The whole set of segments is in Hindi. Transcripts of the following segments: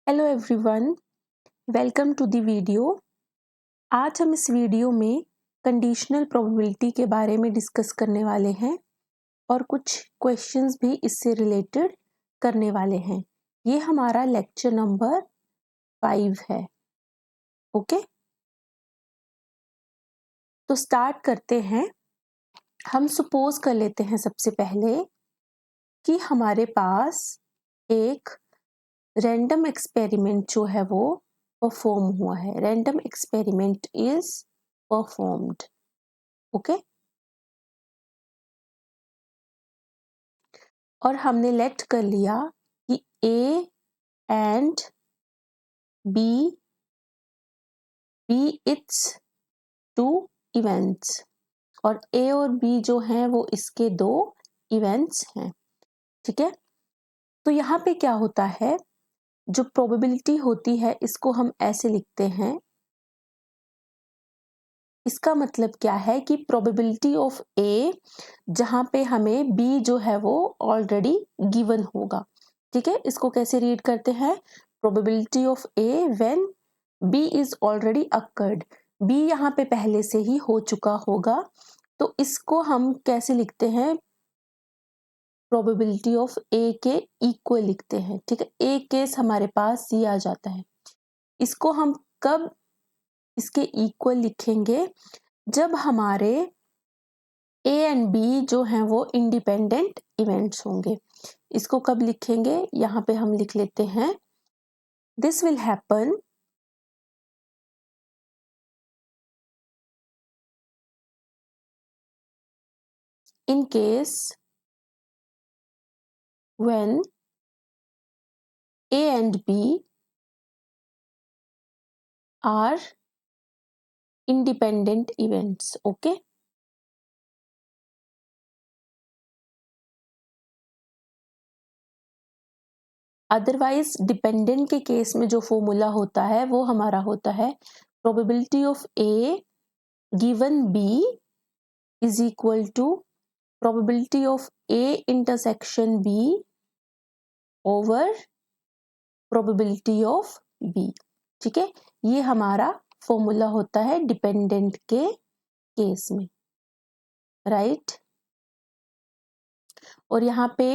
Hello everyone, welcome to the video. आज हम इस वीडियो में कंडीशनल प्रोबेबिलिटी के बारे में डिस्कस करने वाले हैं और कुछ क्वेश्चंस भी इससे रिलेटेड करने वाले हैं। ये हमारा लेक्चर नंबर 5 है। ओके, तो स्टार्ट करते हैं। हम सपोज कर लेते हैं सबसे पहले कि हमारे पास एक रैंडम एक्सपेरिमेंट जो है वो परफॉर्म हुआ है। Random experiment is performed. Okay, और हमने लेट कर लिया कि A and B it's two events, और ए और बी जो हैं वो इसके दो इवेंट्स हैं। ठीक है, तो यहाँ पे क्या होता है, जो प्रोबेबिलिटी होती है इसको हम ऐसे लिखते हैं। इसका मतलब क्या है कि प्रोबेबिलिटी ऑफ ए, जहाँ पे हमें बी जो है वो ऑलरेडी गिवन होगा। ठीक है, इसको कैसे रीड करते हैं, probability of A when B is already occurred. B यहाँ पे पहले से ही हो चुका होगा, तो इसको हम कैसे लिखते हैं, प्रोबेबिलिटी ऑफ ए के इक्वल लिखते हैं। ठीक है, एक केस हमारे पास ये आ जाता है। इसको हम कब इसके इक्वल लिखेंगे, जब हमारे ए एंड बी जो हैं वो इंडिपेंडेंट इवेंट्स होंगे। इसको कब लिखेंगे, यहाँ पे हम लिख लेते हैं, this will happen in case when A and B are independent events. Okay, otherwise dependent के केस में जो फॉर्मूला होता है वो हमारा होता है probability of A given B is equal to probability of A intersection B over probability of B. ठीक है, ये हमारा फॉर्मूला होता है डिपेंडेंट के केस में, राइट। और यहाँ पे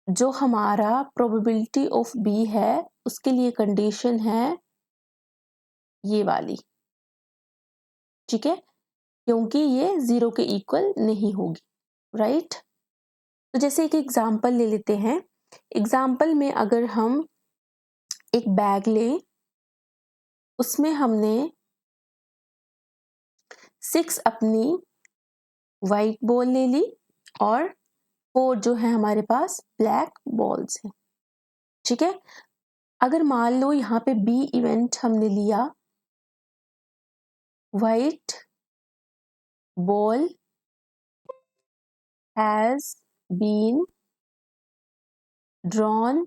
जो हमारा प्रोबेबिलिटी ऑफ बी है उसके लिए कंडीशन है ये वाली। ठीक है, क्योंकि ये 0 के इक्वल नहीं होगी, राइट। तो जैसे एक एग्जांपल ले लेते हैं। एग्जांपल में अगर हम एक बैग लें, उसमें हमने 6 अपनी वाइट बॉल ले ली और 4 जो है हमारे पास ब्लैक बॉल्स हैं। ठीक है, अगर मान लो यहाँ पे बी इवेंट हमने लिया, white ball has been drawn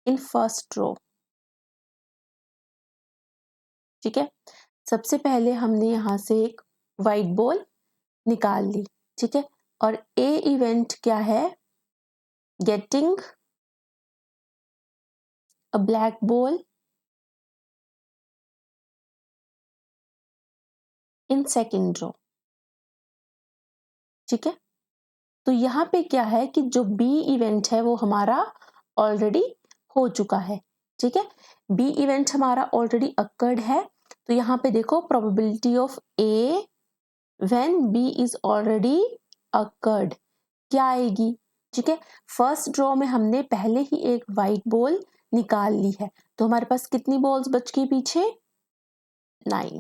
in first row। ठीक है, सबसे पहले हमने यहां से एक वाइट बॉल निकाल ली। ठीक है, और ए इवेंट क्या है, getting a black ball in second row. ठीक है, तो यहाँ पे क्या है कि जो बी इवेंट है वो हमारा ऑलरेडी हो चुका है। ठीक है, बी इवेंट हमारा ऑलरेडी अकर्ड है, तो यहाँ पे देखो probability of A when B is already occurred क्या आएगी। ठीक है, फर्स्ट ड्रॉ में हमने पहले ही एक वाइट बॉल निकाल ली है, तो हमारे पास कितनी बॉल्स बच गई पीछे, 9।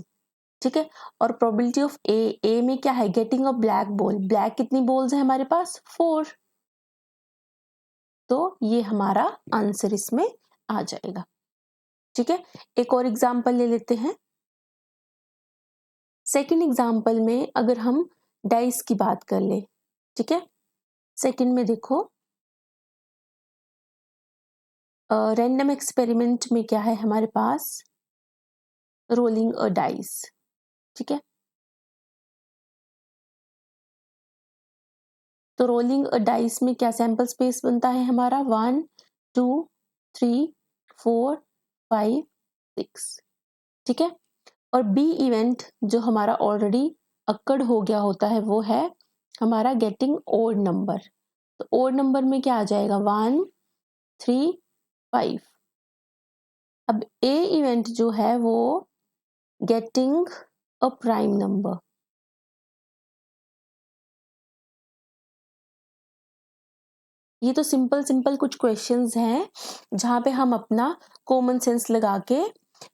ठीक है, और प्रोबेबिलिटी ऑफ ए में क्या है, getting a black ball, black कितनी बॉल्स है हमारे पास, 4। तो ये हमारा आंसर इसमें आ जाएगा। ठीक है, एक और एग्जांपल ले लेते हैं। सेकंड एग्जांपल में अगर हम डाइस की बात कर ले, ठीक है, सेकंड में देखो रैंडम एक्सपेरिमेंट में क्या है हमारे पास, रोलिंग अ डाइस। ठीक है, तो रोलिंग अ डाइस में क्या सैंपल स्पेस बनता है हमारा, 1 2 3 4 5 6, ठीक है। और बी इवेंट जो हमारा ऑलरेडी अक्कड़ हो गया होता है वो है हमारा गेटिंग ओड नंबर। तो ओड नंबर में क्या आ जाएगा 1 3 5। अब ए इवेंट जो है वो गेटिंग अ प्राइम नंबर। ये तो सिंपल सिंपल कुछ क्वेश्चंस हैं जहाँ पे हम अपना कॉमन सेंस लगा के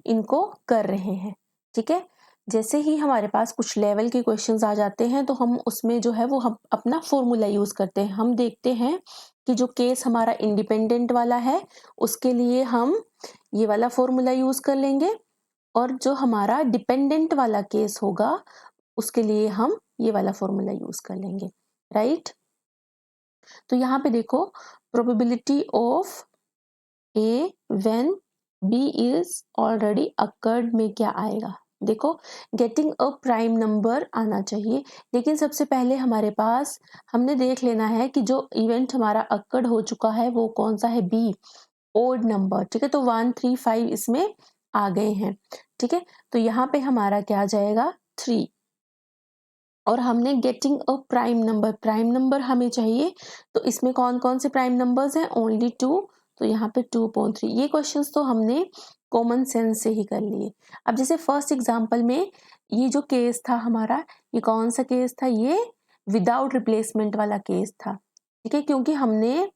इनको कर रहे हैं, ठीक है। जैसे ही हमारे पास कुछ लेवल के क्वेश्चंस आ जाते हैं तो हम उसमें जो है वो हम अपना फॉर्मूला यूज करते हैं। हम देखते हैं कि जो केस हमारा इंडिपेंडेंट वाला है उसके लिए हम ये वाला फॉर्मूला यूज कर लेंगे, और जो हमारा डिपेंडेंट वाला केस होगा उसके लिए हम ये वाला फॉर्मूला यूज कर लेंगे, राइट। तो यहाँ पे देखो probability of A when B is already occurred में क्या आएगा। देखो गेटिंग अ प्राइम नंबर आना चाहिए, लेकिन सबसे पहले हमारे पास हमने देख लेना है कि जो इवेंट हमारा अकर्ड हो चुका है वो कौन सा है, बी ओड नंबर, ठीक है। तो 1 3 5 इसमें आ गए हैं, ठीक है। तो यहाँ पे हमारा क्या आ जाएगा 3, और हमने गेटिंग अ प्राइम नंबर हमें चाहिए। तो इसमें कौन कौन से प्राइम नंबर्स हैं, ओनली 2, तो यहाँ पे 2.3। ये क्वेश्चंस तो हमने कॉमन सेंस से ही कर लिए। अब जैसे फर्स्ट एग्जांपल में ये जो केस था हमारा, ये कौन सा केस था, ये विदाउट रिप्लेसमेंट वाला केस था, ठीक है। क्योंकि हमने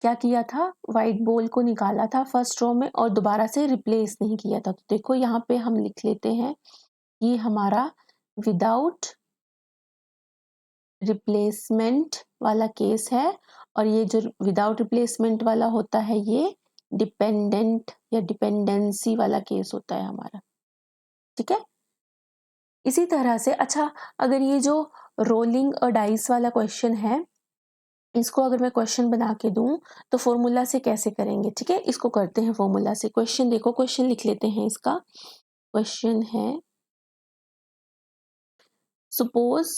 क्या किया था, व्हाइट बॉल को निकाला था फर्स्ट रो में और दोबारा से रिप्लेस नहीं किया था। तो देखो यहाँ पे हम लिख लेते हैं ये हमारा विदाउट रिप्लेसमेंट वाला केस है, और ये जो विदाउट रिप्लेसमेंट वाला होता है ये डिपेंडेंट या डिपेंडेंसी वाला केस होता है हमारा, ठीक है। इसी तरह से अच्छा, अगर ये जो रोलिंग अ डाइस वाला क्वेश्चन है इसको अगर मैं क्वेश्चन बना के दूं तो फॉर्मूला से कैसे करेंगे, ठीक है। इसको करते हैं फॉर्मूला से। क्वेश्चन देखो, क्वेश्चन लिख लेते हैं इसका। क्वेश्चन है suppose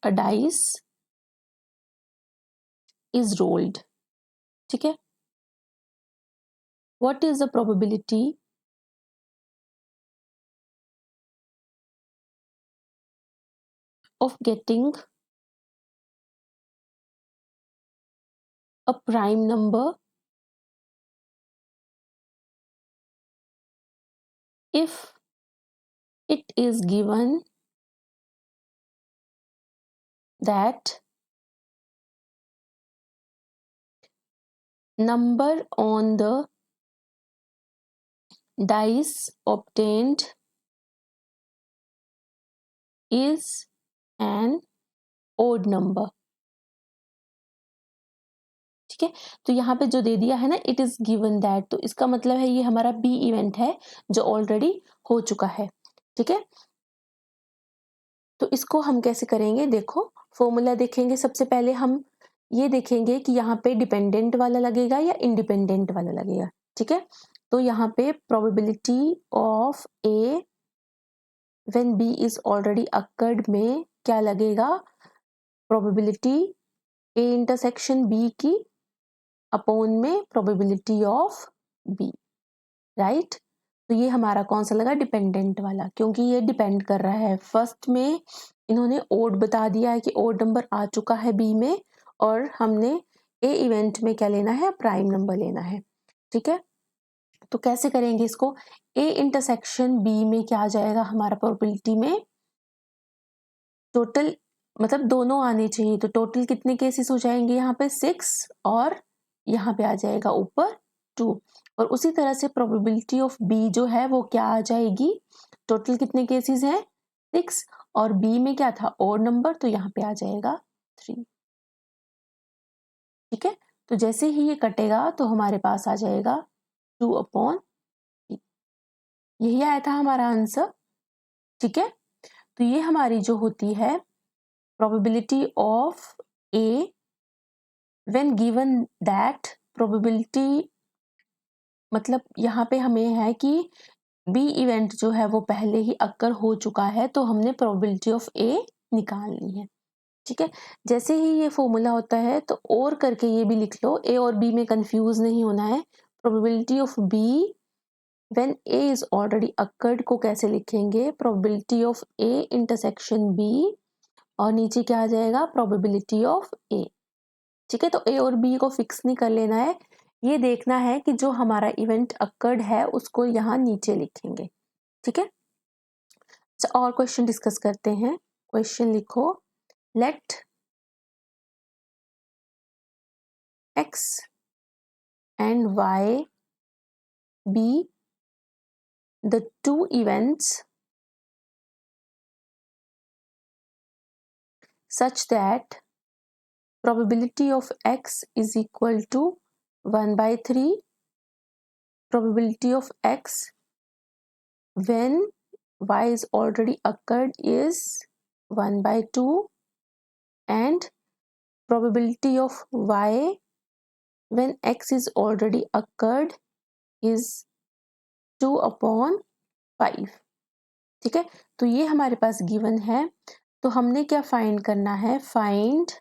a dice is rolled, ठीक है। What is the probability of getting a prime number if it is given that number on the dice obtained is an odd number, ठीक है। तो यहाँ पे जो दे दिया है ना इट इज गिवन दैट, तो इसका मतलब है ये हमारा बी इवेंट है जो ऑलरेडी हो चुका है, ठीक है। तो इसको हम कैसे करेंगे, देखो फॉर्मूला देखेंगे। सबसे पहले हम ये देखेंगे कि यहाँ पे डिपेंडेंट वाला लगेगा या इंडिपेंडेंट वाला लगेगा, ठीक है। तो यहाँ पे probability of A when B is already occurred में क्या लगेगा, प्रोबेबिलिटी ए इंटरसेक्शन बी की अपॉन में प्रोबेबिलिटी ऑफ बी, राइट। तो ये हमारा कौन सा लगा, डिपेंडेंट वाला, क्योंकि ये डिपेंड कर रहा है। फर्स्ट में इन्होंने ओड बता दिया है कि ओड नंबर आ चुका है बी में, और हमने ए इवेंट में क्या लेना है, प्राइम नंबर लेना है, ठीक है। तो कैसे करेंगे इसको, ए इंटरसेक्शन बी में क्या आ जाएगा हमारा प्रोबेबिलिटी में, टोटल मतलब दोनों आने चाहिए। तो टोटल कितने केसेस हो जाएंगे यहाँ पे 6, और यहाँ पे आ जाएगा ऊपर 2। और उसी तरह से प्रोबेबिलिटी ऑफ बी जो है वो क्या आ जाएगी, टोटल कितने केसेस हैं 6, और बी में क्या था ओड नंबर, तो यहाँ पे आ जाएगा 3, ठीक है। तो जैसे ही ये कटेगा तो हमारे पास आ जाएगा 2/3, यही आया था हमारा आंसर, ठीक है। तो ये हमारी जो होती है probability of A when given that, probability मतलब यहाँ पे हमें है कि बी इवेंट जो है वो पहले ही अक्कर हो चुका है, तो हमने प्रोबेबिलिटी ऑफ ए निकालनी है, ठीक है, जैसे ही ये फॉर्मूला होता है तो और करके ये भी लिख लो, ए और बी में कंफ्यूज नहीं होना है। Probability of B when A is already occurred को कैसे लिखेंगे, probability of A intersection B, और नीचे क्या आ जाएगा, प्रोबेबिलिटी ऑफ ए। ठीक है, तो ए और बी को फिक्स नहीं कर लेना है, ये देखना है कि जो हमारा इवेंट अकर्ड है उसको यहाँ नीचे लिखेंगे। ठीक है, अच्छा और क्वेश्चन डिस्कस करते हैं। क्वेश्चन लिखो, late x and y be the two events such that probability of x is equal to 1 by 3, probability of x when y is already occurred is 1 by 2, and probability of y when x is already occurred is 2 upon 5। ठीक है, तो ये हमारे पास गिवन है, तो हमने क्या फाइंड करना है, find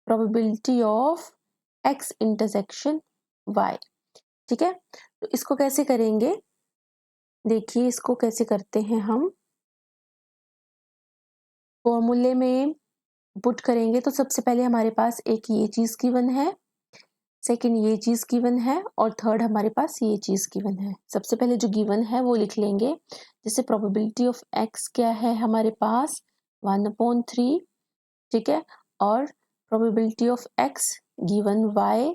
probability of x intersection y। ठीक है, तो इसको कैसे करेंगे, देखिए इसको कैसे करते हैं हम, फॉर्मूले में पुट करेंगे तो सबसे पहले हमारे पास एक ये चीज गिवन है, सेकंड ये चीज गिवन है, और थर्ड हमारे पास ये चीज गिवन है। सबसे पहले जो गिवन है वो लिख लेंगे, जैसे प्रोबेबिलिटी ऑफ x क्या है हमारे पास 1/3। ठीक है, और probability of x given y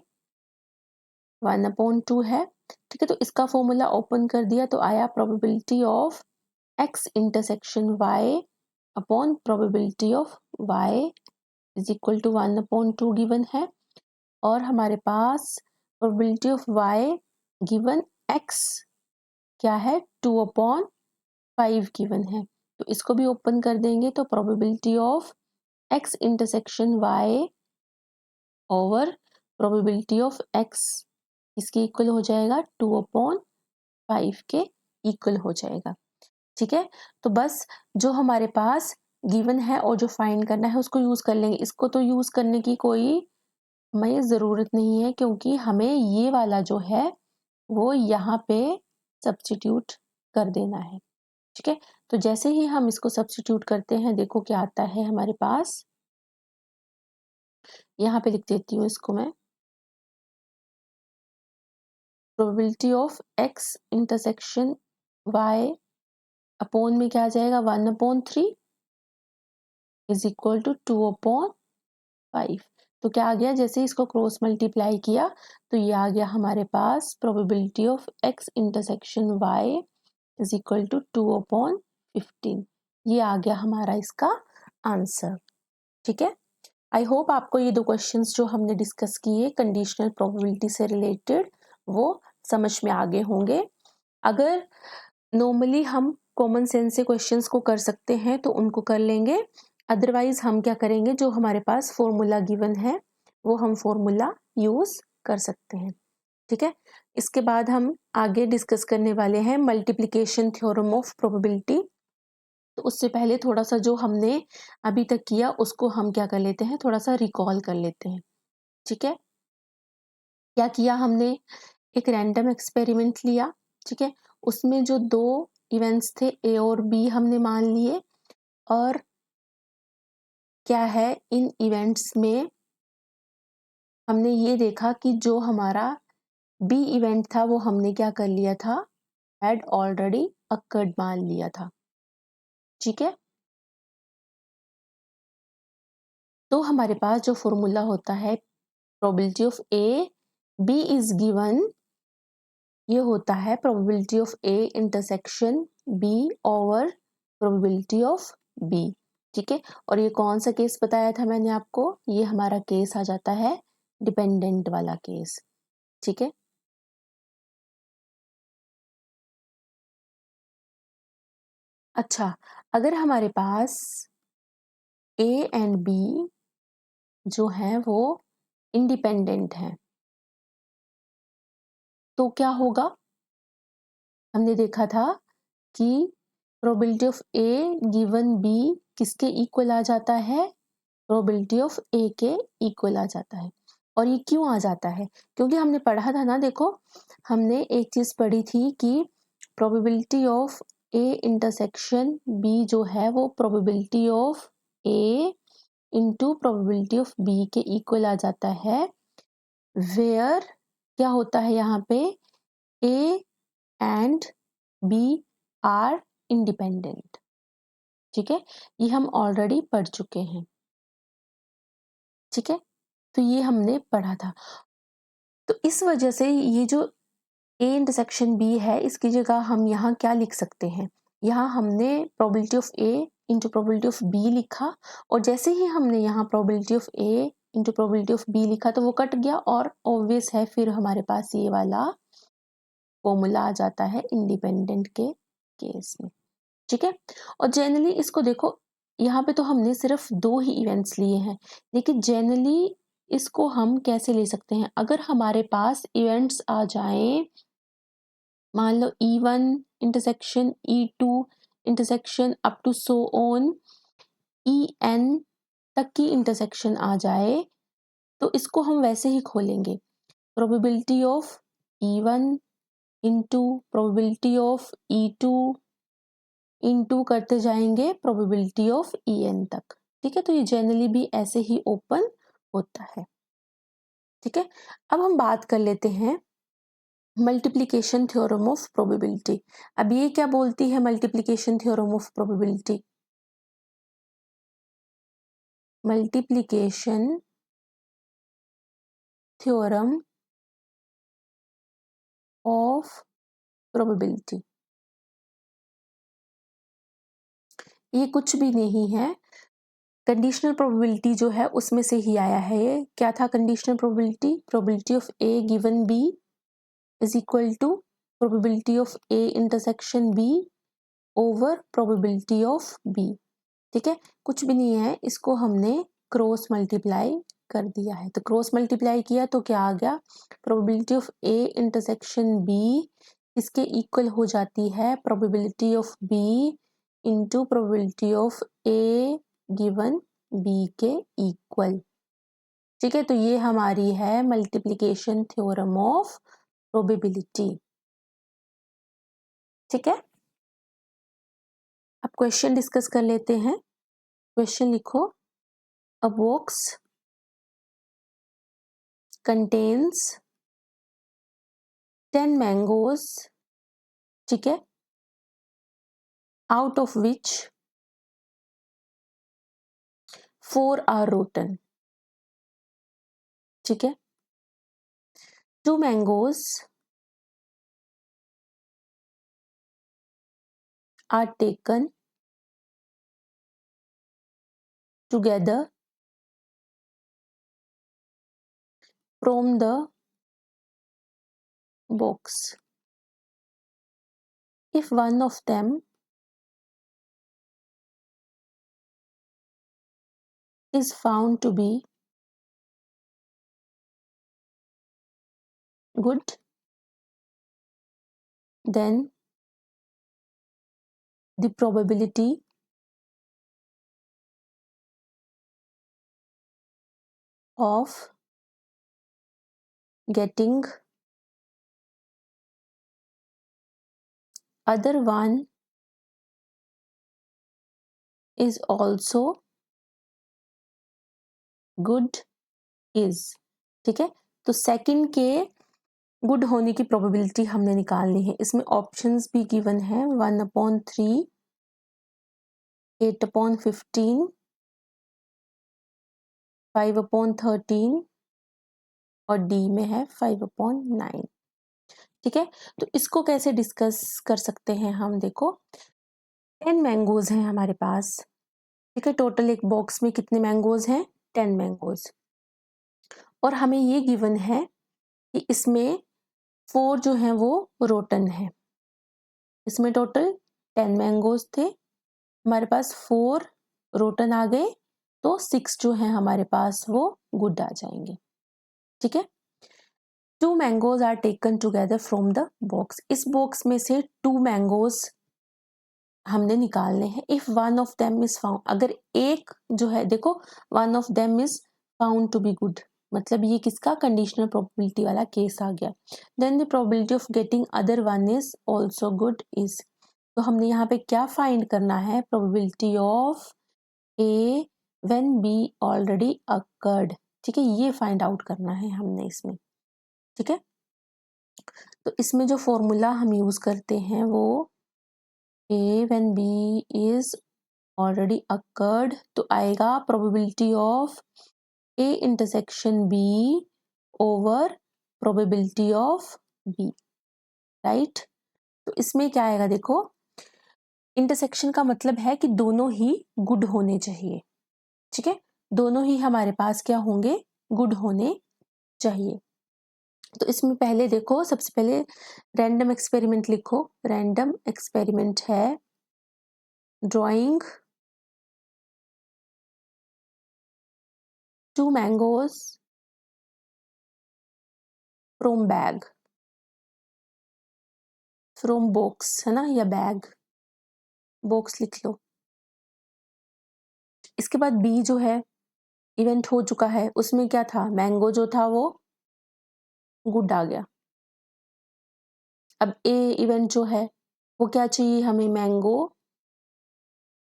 1/2 है। ठीक है, तो इसका फॉर्मूला ओपन कर दिया तो आया probability of x intersection y upon probability of y is equal to 1/2 given है, और हमारे पास probability of y given x क्या है 2/5 गिवन है, तो इसको भी ओपन कर देंगे तो probability of x intersection y over probability of x इसके इक्वल हो जाएगा 2/5 के इक्वल हो जाएगा। ठीक है, तो बस जो हमारे पास गिवन है और जो फाइंड करना है उसको यूज कर लेंगे, इसको तो यूज करने की कोई हमें ज़रूरत नहीं है क्योंकि हमें ये वाला जो है वो यहाँ पे सब्स्टिट्यूट कर देना है। ठीक है, तो जैसे ही हम इसको सब्स्टिट्यूट करते हैं देखो क्या आता है हमारे पास, यहाँ पे लिख देती हूँ इसको मैं, probability of x intersection y upon में क्या आ जाएगा 1/3 इज इक्वल टू 2/5। तो क्या आ गया, जैसे इसको क्रॉस मल्टीप्लाई किया तो ये आ गया हमारे पास probability of x intersection y is equal to 2/15। ये आ गया हमारा इसका आंसर। ठीक है, आई होप आपको ये दो क्वेश्चंस जो हमने डिस्कस किए कंडीशनल प्रोबेबिलिटी से रिलेटेड वो समझ में आ गए होंगे। अगर नॉर्मली हम कॉमन सेंस से क्वेश्चंस को कर सकते हैं तो उनको कर लेंगे, अदरवाइज हम क्या करेंगे, जो हमारे पास फॉर्मूला गिवन है वो हम फॉर्मूला यूज कर सकते हैं। ठीक है, इसके बाद हम आगे डिस्कस करने वाले हैं मल्टीप्लिकेशन थ्योरम ऑफ प्रोबेबिलिटी। तो उससे पहले थोड़ा सा जो हमने अभी तक किया उसको हम क्या कर लेते हैं, थोड़ा सा रिकॉल कर लेते हैं। ठीक है, क्या किया हमने, एक रैंडम एक्सपेरिमेंट लिया। ठीक है, उसमें जो दो इवेंट्स थे ए और बी हमने मान लिए, और क्या है इन इवेंट्स में हमने ये देखा कि जो हमारा बी इवेंट था वो हमने क्या कर लिया था, हैड ऑलरेडी अकर्ड मान लिया था। ठीक है, तो हमारे पास जो फॉर्मूला होता है probability of A B is given, ये होता है probability of A intersection B over probability of B. ठीक है, और ये कौन सा केस बताया था मैंने आपको, ये हमारा केस आ जाता है डिपेंडेंट वाला केस। ठीक है, अच्छा अगर हमारे पास ए एंड बी जो है वो इंडिपेंडेंट हैं तो क्या होगा, हमने देखा था कि probability of A given B किसके इक्वल आ जाता है, प्रोबेबिलिटी ऑफ ए के इक्वल आ जाता है। और ये क्यों आ जाता है? क्योंकि हमने पढ़ा था ना, देखो हमने एक चीज पढ़ी थी कि probability of A intersection B जो है वो probability of A into probability of B के इक्वल आ जाता है, वेयर क्या होता है यहाँ पे, A and B are independent. ठीक है, ये हम ऑलरेडी पढ़ चुके हैं। ठीक है, तो ये हमने पढ़ा था। तो इस वजह से ये जो ए इंटरसेक्शन बी है, इसकी जगह हम यहाँ क्या लिख सकते हैं, यहाँ हमने probability of A into probability of B लिखा, और जैसे ही हमने यहाँ probability of A into probability of B लिखा तो वो कट गया, और ऑब्वियस है फिर हमारे पास ये वाला फॉर्मूला आ जाता है इंडिपेंडेंट के केस में। ठीक है, और जनरली इसको देखो, यहाँ पे तो हमने सिर्फ 2 ही इवेंट्स लिए हैं, लेकिन जनरली इसको हम कैसे ले सकते हैं, अगर हमारे पास इवेंट्स आ जाएं, मान लो E1 intersection E2 intersection up to so on En तक की इंटरसेक्शन आ जाए, तो इसको हम वैसे ही खोलेंगे, probability of E1 into probability of E2 into करते जाएंगे प्रोबेबिलिटी ऑफ En तक। ठीक है, तो ये जनरली भी ऐसे ही ओपन होता है। ठीक है, अब हम बात कर लेते हैं मल्टीप्लिकेशन थ्योरम ऑफ प्रोबेबिलिटी। अब ये क्या बोलती है multiplication theorem of probability? Multiplication theorem of probability, ये कुछ भी नहीं है, कंडीशनल प्रोबेबिलिटी जो है उसमें से ही आया है। ये क्या था conditional probability? Probability of A given B is equal to probability of A intersection B over probability of B. ठीक है, कुछ भी नहीं है, इसको हमने क्रॉस मल्टीप्लाई कर दिया है। तो क्रॉस मल्टीप्लाई किया तो क्या आ गया, probability of A intersection B इसके इक्वल हो जाती है probability of B into probability of A given B के इक्वल। ठीक है, तो ये हमारी है मल्टीप्लिकेशन थ्योरम ऑफ प्रोबेबिलिटी। ठीक है, अब क्वेश्चन डिस्कस कर लेते हैं। क्वेश्चन लिखो, अ बॉक्स कंटेन्स 10 मैंगोज, ठीक है, out of which 4 are rotten. ठीक है, 2 mangoes are taken together from the box. If one of them is found to be good, then the probability of getting other one is also good is। ठीक है, तो सेकंड के गुड होने की प्रोबेबिलिटी हमने निकालनी है। इसमें ऑप्शंस भी गिवन है, 1/3, 8/15, 5/13 और डी में है 5/9। ठीक है, तो इसको कैसे डिस्कस कर सकते हैं हम, देखो 10 मैंगोज हैं हमारे पास। ठीक है, टोटल एक बॉक्स में कितने मैंगोज हैं, 10 मैंगोज, और हमें ये गिवन है कि इसमें 4 जो हैं वो रोटन है। इसमें टोटल 10 मैंगोज थे, हमारे पास 4 रोटन आ गए, तो 6 जो हैं हमारे पास वो गुड आ जाएंगे। ठीक है, 2 mangoes are taken together from the box, इस बॉक्स में से 2 मैंगोज हमने निकालने हैं। If one of them is found, अगर एक जो है देखो one of them is found to be good, मतलब ये किसका कंडीशनल प्रोबेबिलिटी वाला केस आ गया। Then the probability of getting other one is also good is, तो हमने यहाँ पे क्या फाइंड करना है, probability of A when B already occurred, ठीक है, ये फाइंड आउट करना है हमने इसमें, ठीक है। तो इसमें जो फॉर्मूला हम यूज करते हैं वो A when B is already occurred, तो आएगा probability of A intersection B over probability of B, right. तो इसमें क्या आएगा देखो, इंटरसेक्शन का मतलब है कि दोनों ही गुड होने चाहिए, ठीक है, दोनों ही हमारे पास क्या होंगे, गुड होने चाहिए। तो इसमें पहले देखो, सबसे पहले रैंडम एक्सपेरिमेंट लिखो। रैंडम एक्सपेरिमेंट है drawing 2 mangoes from bag, from box है ना, या बैग, बॉक्स लिख लो। इसके बाद बी जो है इवेंट हो चुका है, उसमें क्या था, मैंगो जो था वो गुड आ गया। अब ए इवेंट जो है वो क्या चाहिए हमें, mango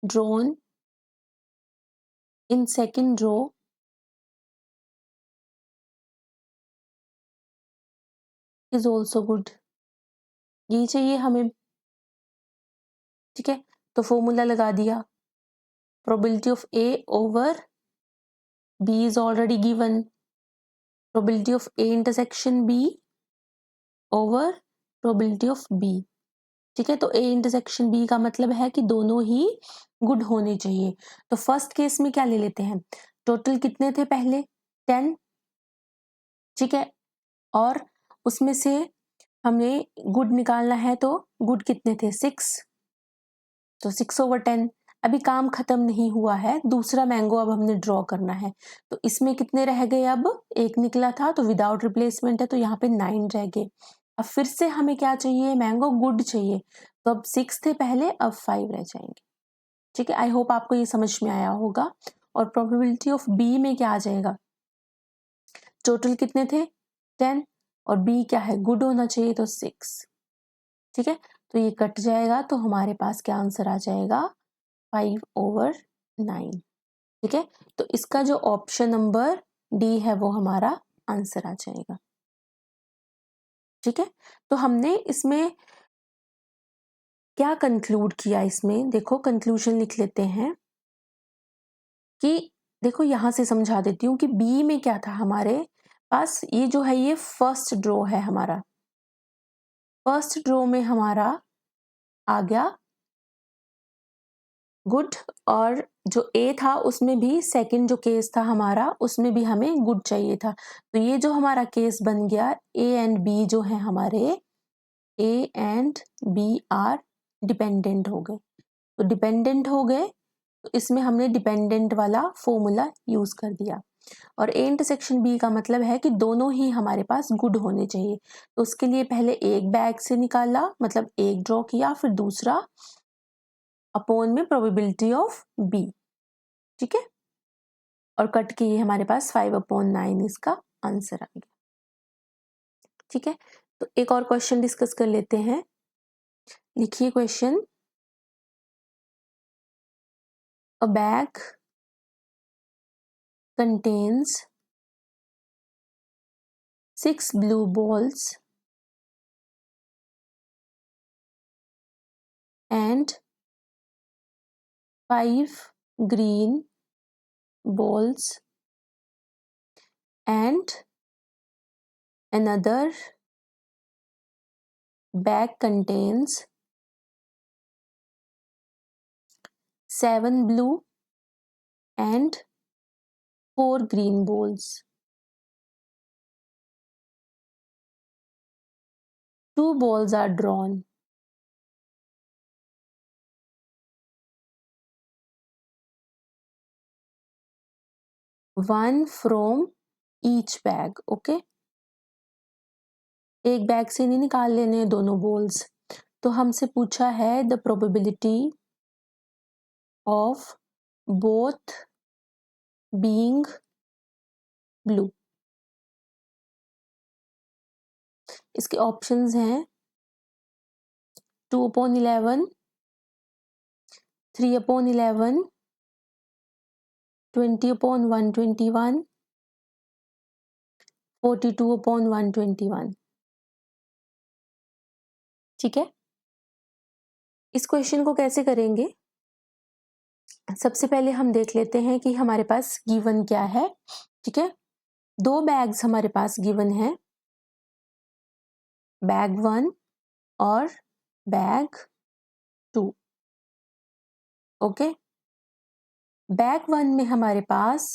drawn in second row is also good, ये चाहिए हमें, ठीक है। तो फॉर्मूला लगा दिया, probability of A over B is already given, probability of A intersection B over probability of B, ठीक है। तो ए इंटरसेक्शन बी का मतलब है कि दोनों ही गुड होने चाहिए। तो फर्स्ट केस में क्या ले लेते हैं, टोटल कितने थे पहले, 10, ठीक है, और उसमें से हमें गुड निकालना है, तो गुड कितने थे, 6, तो 6/10। अभी काम खत्म नहीं हुआ है, दूसरा मैंगो अब हमने ड्रॉ करना है। तो इसमें कितने रह गए, अब एक निकला था तो विदाउट रिप्लेसमेंट है, तो यहाँ पे 9 रह गए। अब फिर से हमें क्या चाहिए, मैंगो गुड चाहिए, तो अब 6 थे पहले, अब 5 रह जाएंगे, ठीक है। आई होप आपको ये समझ में आया होगा। और प्रोबेबिलिटी ऑफ बी में क्या आ जाएगा, टोटल कितने थे 10, और बी क्या है, गुड होना चाहिए, तो 6, ठीक है। तो ये कट जाएगा, तो हमारे पास क्या आंसर आ जाएगा, 5/9, ठीक है। तो इसका जो ऑप्शन नंबर डी है वो हमारा आंसर आ जाएगा, ठीक है। तो हमने इसमें क्या कंक्लूड किया, इसमें देखो कंक्लूजन लिख लेते हैं कि देखो यहां से समझा देती हूँ कि बी में क्या था हमारे पास, ये जो है ये फर्स्ट ड्रॉ है हमारा, फर्स्ट ड्रॉ में हमारा आ गया गुड, और जो ए था उसमें भी सेकंड जो केस था हमारा, उसमें भी हमें गुड चाहिए था। तो ये जो हमारा केस बन गया, ए एंड बी जो है हमारे, A and B are dependent हो गए, तो डिपेंडेंट हो गए, तो इसमें हमने डिपेंडेंट वाला फॉर्मूला यूज कर दिया। और ए इंटरसेक्शन बी का मतलब है कि दोनों ही हमारे पास गुड होने चाहिए, तो उसके लिए पहले एक बैग से निकाला, मतलब एक ड्रॉ किया, फिर दूसरा अपॉन में प्रोबेबिलिटी ऑफ बी, ठीक है, और कट के ये हमारे पास 5/9 इसका आंसर आ गया, ठीक है। तो एक और क्वेश्चन डिस्कस कर लेते हैं। लिखिए question, a bag contains 6 blue balls and 5 green balls, and another bag contains 7 blue and 4 green balls. 2 balls are drawn. One from each bag, okay? एक बैग से नहीं निकाल लेने दोनों बॉल्स, तो हमसे पूछा है the probability of both being blue. इसके ऑप्शंस हैं 2/11, 3/11, 20/121, 42/121। ठीक है, इस क्वेश्चन को कैसे करेंगे? सबसे पहले हम देख लेते हैं कि हमारे पास गिवन क्या है। ठीक है, 2 बैग्स हमारे पास गिवन है, बैग 1 और बैग 2। ओके, बैग 1 में हमारे पास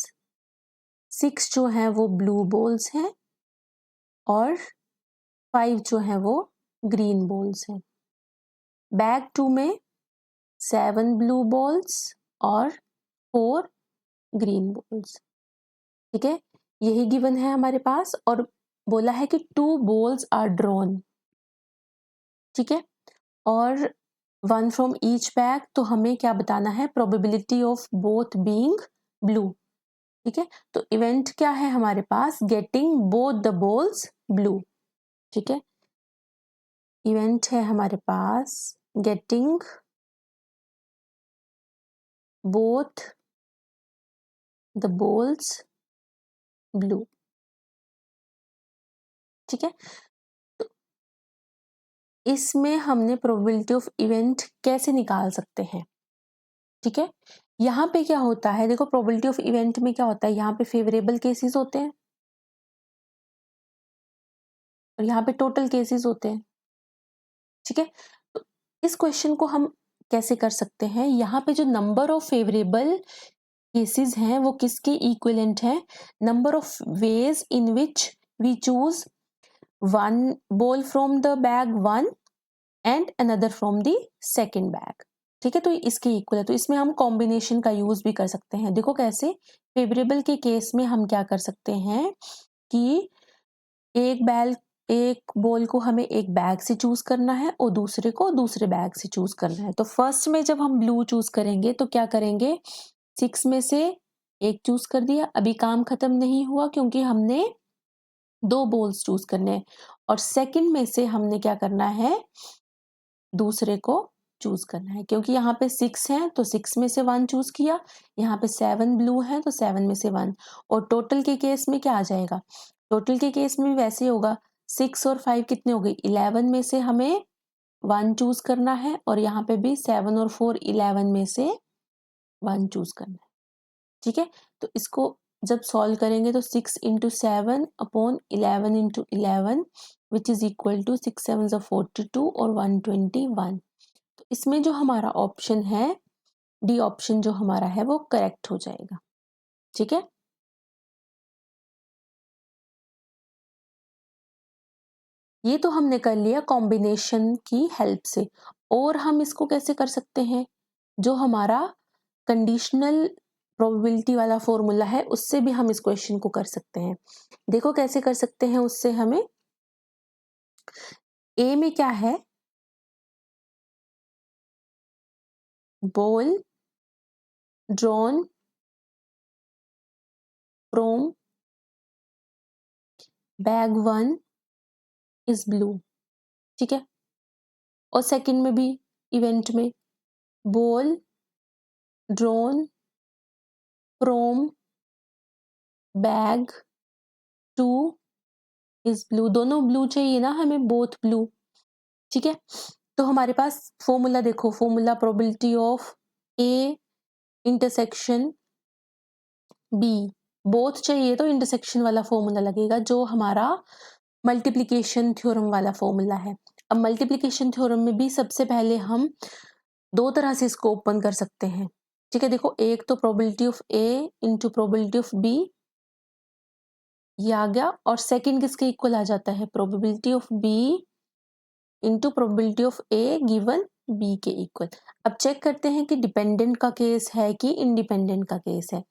6 जो हैं वो ब्लू बॉल्स हैं और 5 जो हैं वो ग्रीन बॉल्स हैं। बैग 2 में 7 ब्लू बॉल्स और 4 ग्रीन बॉल्स। ठीक है, यही गिवन है हमारे पास और बोला है कि 2 बॉल्स आर ड्रॉन। ठीक है, और 1 फ्रॉम ईच बैग, तो हमें क्या बताना है? Probability of both being blue. ठीक है, तो इवेंट क्या है हमारे पास? Getting both the balls blue. ठीक है, इवेंट है हमारे पास getting both the balls blue. ठीक है, तो इसमें हमने प्रोबेबिलिटी ऑफ इवेंट कैसे निकाल सकते हैं? ठीक है, यहाँ पे क्या होता है, देखो प्रोबेबिलिटी ऑफ इवेंट में क्या होता है, यहाँ पे फेवरेबल केसेस होते हैं और यहाँ पे टोटल केसेस होते हैं। ठीक है, तो इस क्वेश्चन को हम कैसे कर सकते हैं? यहाँ पे जो नंबर ऑफ फेवरेबल केसेस हैं वो किसके इक्विवेलेंट है? Number of ways in which we choose one ball from the bag 1 and another from the second bag. ठीक है, तो इसके इक्वल है, तो इसमें हम कॉम्बिनेशन का यूज भी कर सकते हैं। देखो कैसे, फेवरेबल के केस में हम क्या कर सकते हैं कि एक बॉल को हमें एक बैग से चूज करना है और दूसरे को दूसरे बैग से चूज करना है। तो फर्स्ट में जब हम ब्लू चूज करेंगे तो क्या करेंगे? 6 में से एक चूज कर दिया, अभी काम खत्म नहीं हुआ क्योंकि हमने 2 बॉल्स चूज करने हैं। और सेकंड में से हमने क्या करना है? दूसरे को चूज करना है, क्योंकि यहाँ पे 6 है तो 6 में से 1 चूज किया, यहाँ पे 7 ब्लू है तो 7 में से 1। और टोटल के केस में क्या आ जाएगा? टोटल के केस में भी वैसे ही होगा, 6 और 5 कितने हो गए? 11 में से हमें 1 चूज करना है और यहाँ पे भी 7 और 4 11 में से 1 चूज करना है। ठीक है, तो इसको जब सॉल्व करेंगे तो 6 into 7 upon 11 into 11 which is equal to 6 7 42 और 121। तो इसमें जो हमारा ऑप्शन है, डी ऑप्शन जो हमारा है वो करेक्ट हो जाएगा। ठीक है, ये तो हमने कर लिया कॉम्बिनेशन की हेल्प से। और हम इसको कैसे कर सकते हैं? जो हमारा कंडीशनल प्रोबेबिलिटी वाला फॉर्मूला है उससे भी हम इस क्वेश्चन को कर सकते हैं। देखो कैसे कर सकते हैं उससे। हमें ए में क्या है? Ball drawn from bag 1 is blue. ठीक है, और सेकंड में भी इवेंट में ball drawn from bag 2 is blue. दोनों ब्लू चाहिए ना हमें, बोथ ब्लू। ठीक है, तो हमारे पास फॉर्मूला देखो, formula probability of A intersection B, both चाहिए तो इंटरसेक्शन वाला फॉर्मूला लगेगा जो हमारा मल्टीप्लिकेशन थ्योरम वाला फॉर्मूला है। अब मल्टीप्लिकेशन थ्योरम में भी सबसे पहले हम 2 तरह से इसको ओपन कर सकते हैं। ठीक है, देखो एक तो probability of A into probability of B, ये आ गया। और सेकंड किसके इक्वल आ जाता है? Probability of B into probability of A given B के इक्वल। अब चेक करते हैं कि डिपेंडेंट का केस है कि इंडिपेंडेंट का केस है।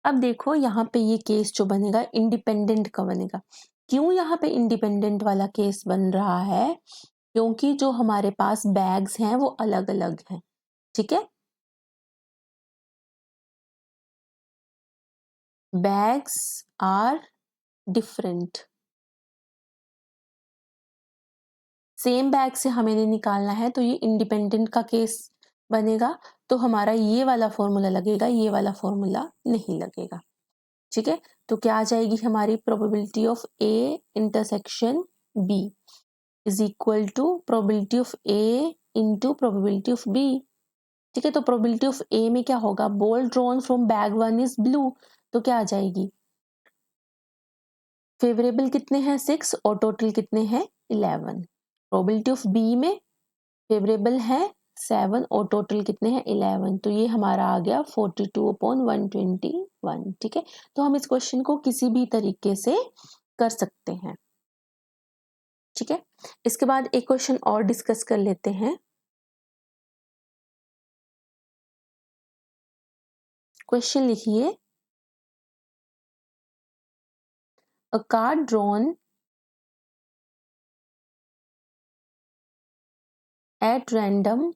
अब देखो यहाँ पे ये केस जो बनेगा इंडिपेंडेंट का बनेगा। क्यों यहाँ पे इंडिपेंडेंट वाला केस बन रहा है? क्योंकि जो हमारे पास बैग्स हैं वो अलग अलग हैं, ठीक है। Bags are different. Same bag से हमें निकालना है तो ये इंडिपेंडेंट का केस बनेगा, तो हमारा ये वाला फॉर्मूला लगेगा, ये वाला फॉर्मूला नहीं लगेगा, ठीक है। तो क्या आ जाएगी हमारी probability of A intersection B is equal to probability of A into probability of B, ठीक है। तो प्रोबेबिलिटी ऑफ ए में क्या होगा, ball drawn from bag 1 is blue, तो क्या आ जाएगी, फेवरेबल कितने हैं 6 और टोटल कितने हैं 11। प्रोबेबिलिटी ऑफ बी में फेवरेबल है 7 और टोटल कितने हैं 11, तो ये हमारा आ गया 42/121, ठीक है। तो हम इस क्वेश्चन को किसी भी तरीके से कर सकते हैं, ठीक है। इसके बाद एक क्वेश्चन और डिस्कस कर लेते हैं। क्वेश्चन लिखिए, अ card drawn at random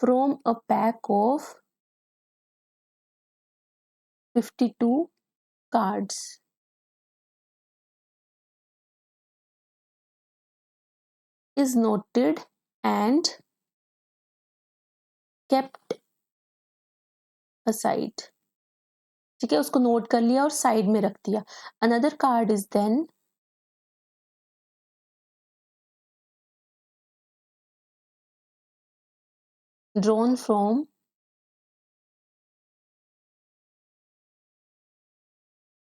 from a pack of 52 cards is noted and kept aside, ठीक है, उसको नोट कर लिया और साइड में रख दिया। Another card is then drawn from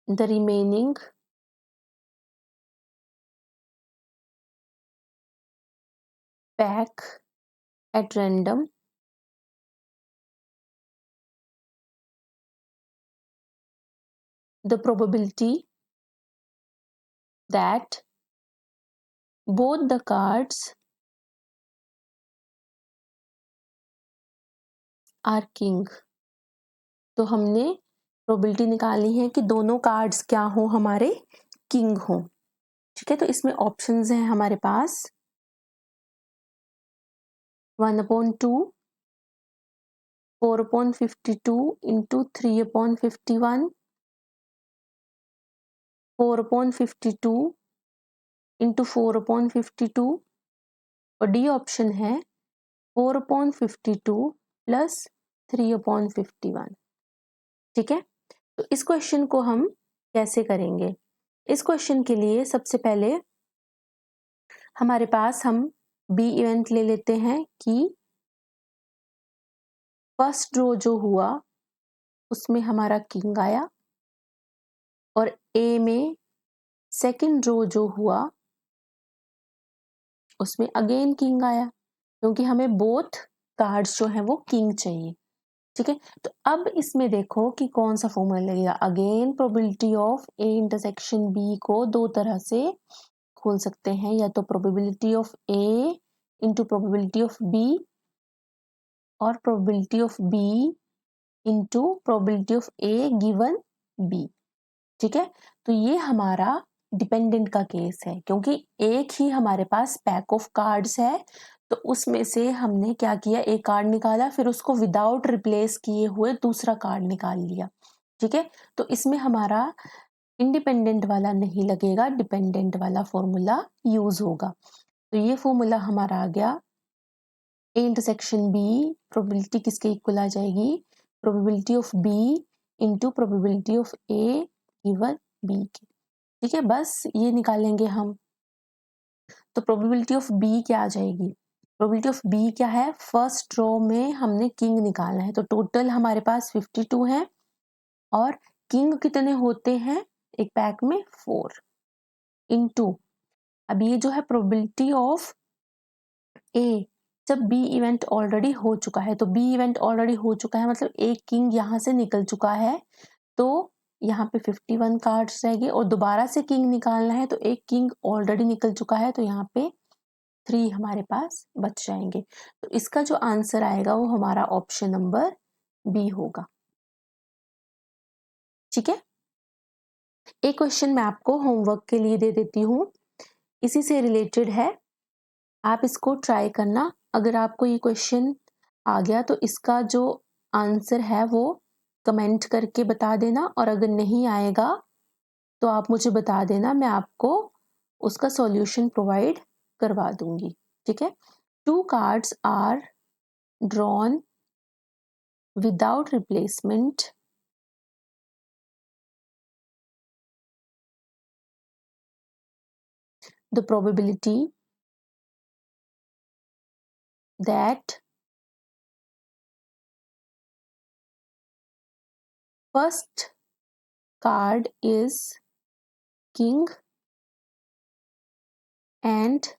the remaining pack at random the probability that both the cards are king, तो हमने प्रोबेबिलिटी निकालनी है कि दोनों कार्ड्स क्या हो, हमारे किंग हो, ठीक है। तो इसमें ऑप्शंस हैं हमारे पास 1/2, 4/52 इंटू 3/51, 4/52 इंटू 4/52 और डी ऑप्शन है 4/52 प्लस 3/51, ठीक है। तो इस क्वेश्चन को हम कैसे करेंगे, इस क्वेश्चन के लिए सबसे पहले हमारे पास हम बी इवेंट ले लेते हैं कि फर्स्ट ड्रॉ जो हुआ उसमें हमारा किंग आया और ए में सेकंड ड्रॉ जो हुआ उसमें अगेन किंग आया, क्योंकि हमें बोथ कार्ड्स जो हैं वो किंग चाहिए, ठीक है। तो अब इसमें देखो कि कौन सा फॉर्मूला लगेगा। Again probability of A intersection B को दो तरह से खोल सकते हैं, या तो probability of A into probability of B और probability of B into probability of A given B, ठीक है। तो ये हमारा डिपेंडेंट का केस है, क्योंकि एक ही हमारे पास पैक ऑफ कार्ड्स है, तो उसमें से हमने क्या किया, एक कार्ड निकाला फिर उसको विदाउट रिप्लेस किए हुए दूसरा कार्ड निकाल लिया, ठीक है। तो इसमें हमारा इंडिपेंडेंट वाला नहीं लगेगा, डिपेंडेंट वाला फॉर्मूला यूज होगा। तो ये फॉर्मूला हमारा आ गया ए इंटरसेक्शन बी, प्रोबेबिलिटी किसके इक्वल आ जाएगी, probability of B into probability of A given B की, ठीक है। बस ये निकालेंगे हम। तो प्रोबेबिलिटी ऑफ बी क्या आ जाएगी, प्रोबेबिलिटी ऑफ बी क्या है, फर्स्ट रो में हमने किंग निकालना है, तो टोटल हमारे पास 52 है और किंग कितने होते हैं एक पैक में 4 इंटू, अब ये जो है प्रोबेबिलिटी ऑफ ए, जब बी इवेंट ऑलरेडी हो चुका है, तो बी इवेंट ऑलरेडी हो चुका है मतलब एक किंग यहाँ से निकल चुका है, तो यहाँ पे 51 कार्ड्स रहेंगे और दोबारा से किंग निकालना है, तो एक किंग ऑलरेडी निकल चुका है, तो यहाँ पे 3 हमारे पास बच जाएंगे। तो इसका जो आंसर आएगा वो हमारा ऑप्शन नंबर बी होगा, ठीक है। एक क्वेश्चन मैं आपको होमवर्क के लिए दे देती हूँ, इसी से रिलेटेड है, आप इसको ट्राई करना। अगर आपको ये क्वेश्चन आ गया तो इसका जो आंसर है वो कमेंट करके बता देना, और अगर नहीं आएगा तो आप मुझे बता देना, मैं आपको उसका सॉल्यूशन प्रोवाइड करवा दूंगी, ठीक है। 2 cards are drawn without replacement the probability that first card is king and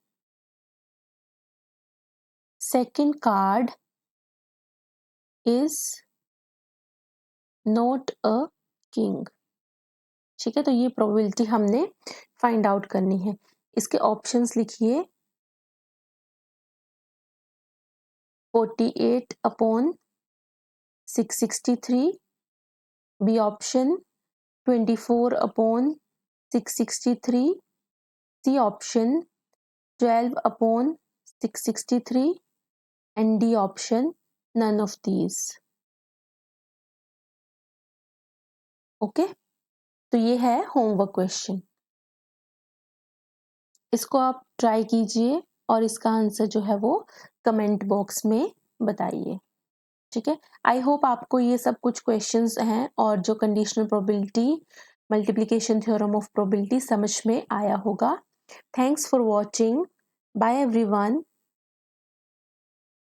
second card is not a king, ठीक है। तो ये प्रोबेबिलिटी हमने फाइंड आउट करनी है। इसके ऑप्शंस लिखिए, 48/663, B option 24/663, C option 12/663 and D option none of these. Okay, तो ये है होमवर्क क्वेश्चन, इसको आप ट्राई कीजिए और इसका आंसर जो है वो कमेंट बॉक्स में बताइए, ठीक है। आई होप आपको ये सब कुछ क्वेश्चंस हैं और जो conditional probability, multiplication theorem of probability समझ में आया होगा। Thanks for watching, bye everyone.